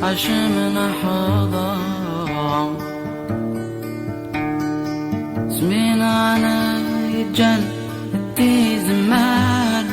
عشمنا حضا سمينا على الجن التيز مال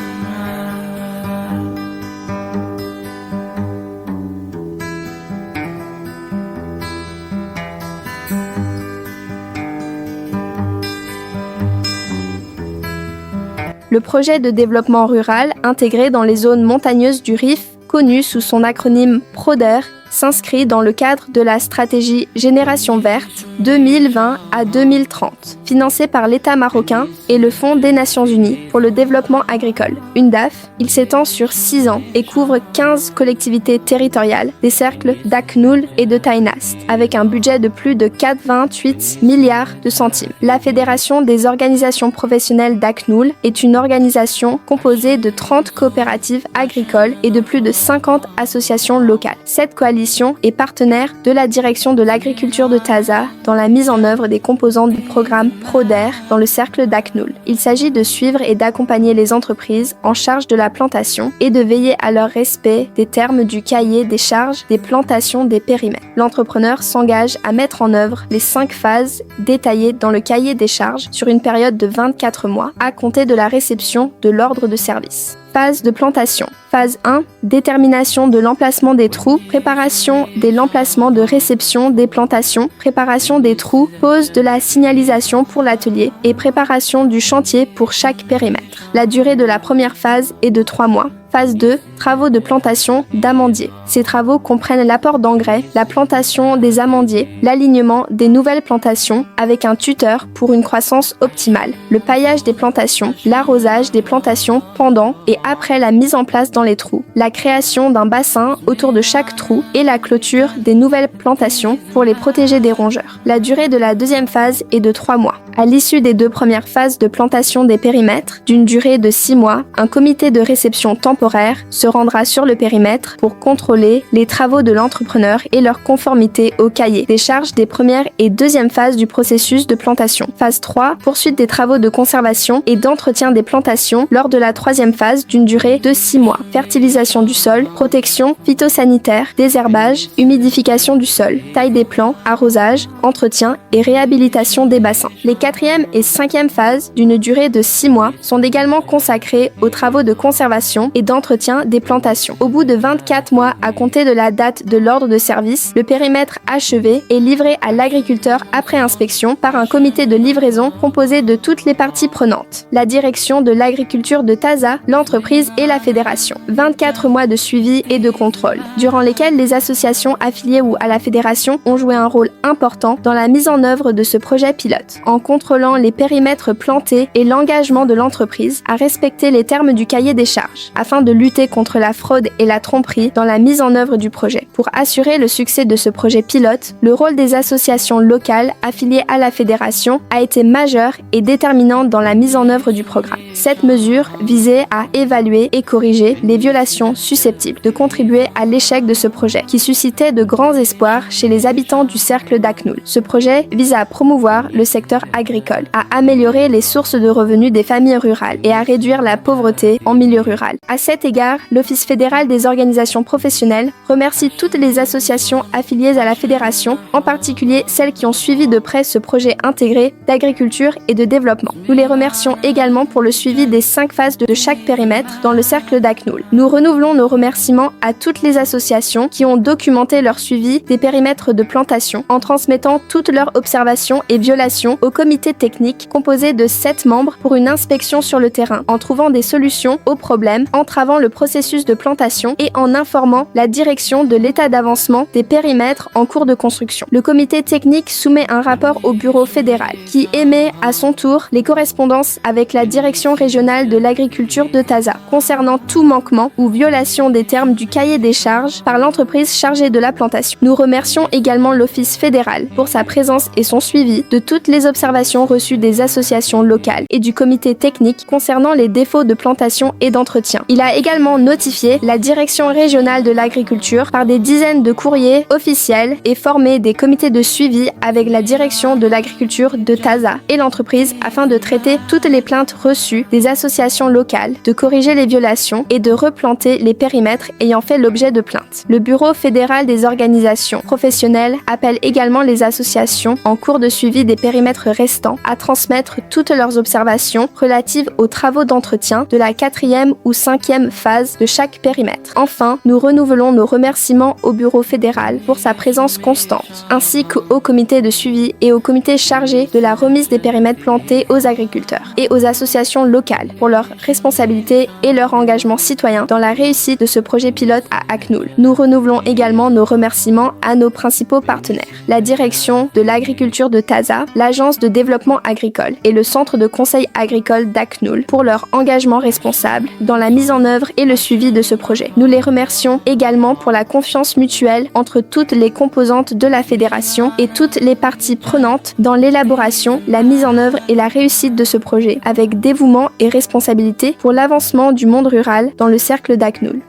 Le projet de développement rural intégré dans les zones montagneuses du Rif, connu sous son acronyme PRODER, s'inscrit dans le cadre de la stratégie Génération Verte 2020 à 2030, financée par l'État marocain et le Fonds des Nations Unies pour le développement agricole, UNDAF. Il s'étend sur 6 ans et couvre 15 collectivités territoriales des cercles d'Aknoul et de Taynast, avec un budget de plus de 4,28 milliards de centimes. La Fédération des organisations professionnelles d'Aknoul est une organisation composée de 30 coopératives agricoles et de plus de 50 associations locales. Cette coalition est partenaire de la direction de l'agriculture de Taza dans la mise en œuvre des composants du programme PRODER dans le cercle d'Aknoul. Il s'agit de suivre et d'accompagner les entreprises en charge de la plantation et de veiller à leur respect des termes du cahier des charges des plantations des périmètres. L'entrepreneur s'engage à mettre en œuvre les 5 phases détaillées dans le cahier des charges sur une période de 24 mois à compter de la réception de l'ordre de service. Phase de plantation. Phase 1, détermination de l'emplacement des trous, préparation de l'emplacement de réception des plantations, préparation des trous, pose de la signalisation pour l'atelier et préparation du chantier pour chaque périmètre. La durée de la première phase est de 3 mois. Phase 2, travaux de plantation d'amandiers. Ces travaux comprennent l'apport d'engrais, la plantation des amandiers, l'alignement des nouvelles plantations avec un tuteur pour une croissance optimale, le paillage des plantations, l'arrosage des plantations pendant et après la mise en place dans les trous, la création d'un bassin autour de chaque trou et la clôture des nouvelles plantations pour les protéger des rongeurs. La durée de la deuxième phase est de 3 mois. À l'issue des 2 premières phases de plantation des périmètres, d'une durée de 6 mois, un comité de réception temporaire se rendra sur le périmètre pour contrôler les travaux de l'entrepreneur et leur conformité au cahier des charges des premières et deuxième phases du processus de plantation. Phase 3, poursuite des travaux de conservation et d'entretien des plantations lors de la 3e phase d'une durée de 6 mois. Fertilisation du sol, protection phytosanitaire, désherbage, humidification du sol, taille des plants, arrosage, entretien et réhabilitation des bassins. Les 4e et 5e phases d'une durée de 6 mois sont également consacrées aux travaux de conservation et d'entretien des plantations. Au bout de 24 mois à compter de la date de l'ordre de service, le périmètre achevé est livré à l'agriculteur après inspection par un comité de livraison composé de toutes les parties prenantes, la direction de l'agriculture de Taza, l'entreprise et la fédération. 24 mois de suivi et de contrôle, durant lesquels les associations affiliées ou à la fédération ont joué un rôle important dans la mise en œuvre de ce projet pilote, en contrôlant les périmètres plantés et l'engagement de l'entreprise à respecter les termes du cahier des charges, afin de lutter contre la fraude et la tromperie dans la mise en œuvre du projet. Pour assurer le succès de ce projet pilote, le rôle des associations locales affiliées à la fédération a été majeur et déterminant dans la mise en œuvre du programme. Cette mesure visait à évaluer et corriger les violations susceptibles de contribuer à l'échec de ce projet, qui suscitait de grands espoirs chez les habitants du cercle d'Aknoul. Ce projet vise à promouvoir le secteur agricole, à améliorer les sources de revenus des familles rurales et à réduire la pauvreté en milieu rural. À cet égard, l'Office fédéral des organisations professionnelles remercie toutes les associations affiliées à la fédération, en particulier celles qui ont suivi de près ce projet intégré d'agriculture et de développement. Nous les remercions également pour le suivi des 5 phases de chaque périmètre dans le cercle d'Aknoul. Nous renouvelons nos remerciements à toutes les associations qui ont documenté leur suivi des périmètres de plantation en transmettant toutes leurs observations et violations au comité technique composé de 7 membres pour une inspection sur le terrain, en trouvant des solutions aux problèmes entravant le processus de plantation et en informant la direction de l'état d'avancement des périmètres en cours de construction. Le comité technique soumet un rapport au bureau fédéral qui émet à son tour les correspondances avec la direction régionale de l'agriculture de Taza concernant tout manquement ou violation des termes du cahier des charges par l'entreprise chargée de la plantation. Nous remercions également l'Office fédéral pour sa présence et son suivi de toutes les observations reçues des associations locales et du comité technique concernant les défauts de plantation et d'entretien. Il a également notifié la direction régionale de l'agriculture par des dizaines de courriers officiels et formé des comités de suivi avec la direction de l'agriculture de Taza et l'entreprise afin de traiter toutes les plaintes reçues des associations locales, de corriger les violations et de replanter implanter les périmètres ayant fait l'objet de plaintes. Le Bureau fédéral des organisations professionnelles appelle également les associations en cours de suivi des périmètres restants à transmettre toutes leurs observations relatives aux travaux d'entretien de la 4e ou 5e phase de chaque périmètre. Enfin, nous renouvelons nos remerciements au Bureau fédéral pour sa présence constante, ainsi qu'au comité de suivi et au comité chargé de la remise des périmètres plantés aux agriculteurs et aux associations locales pour leur responsabilité et leur engagement citoyen dans la réussite de ce projet pilote à Aknoul. Nous renouvelons également nos remerciements à nos principaux partenaires, la direction de l'agriculture de Taza, l'agence de développement agricole et le centre de conseil agricole d'Aknoul pour leur engagement responsable dans la mise en œuvre et le suivi de ce projet. Nous les remercions également pour la confiance mutuelle entre toutes les composantes de la fédération et toutes les parties prenantes dans l'élaboration, la mise en œuvre et la réussite de ce projet, avec dévouement et responsabilité pour l'avancement du monde rural dans le cercle d'Aknoul.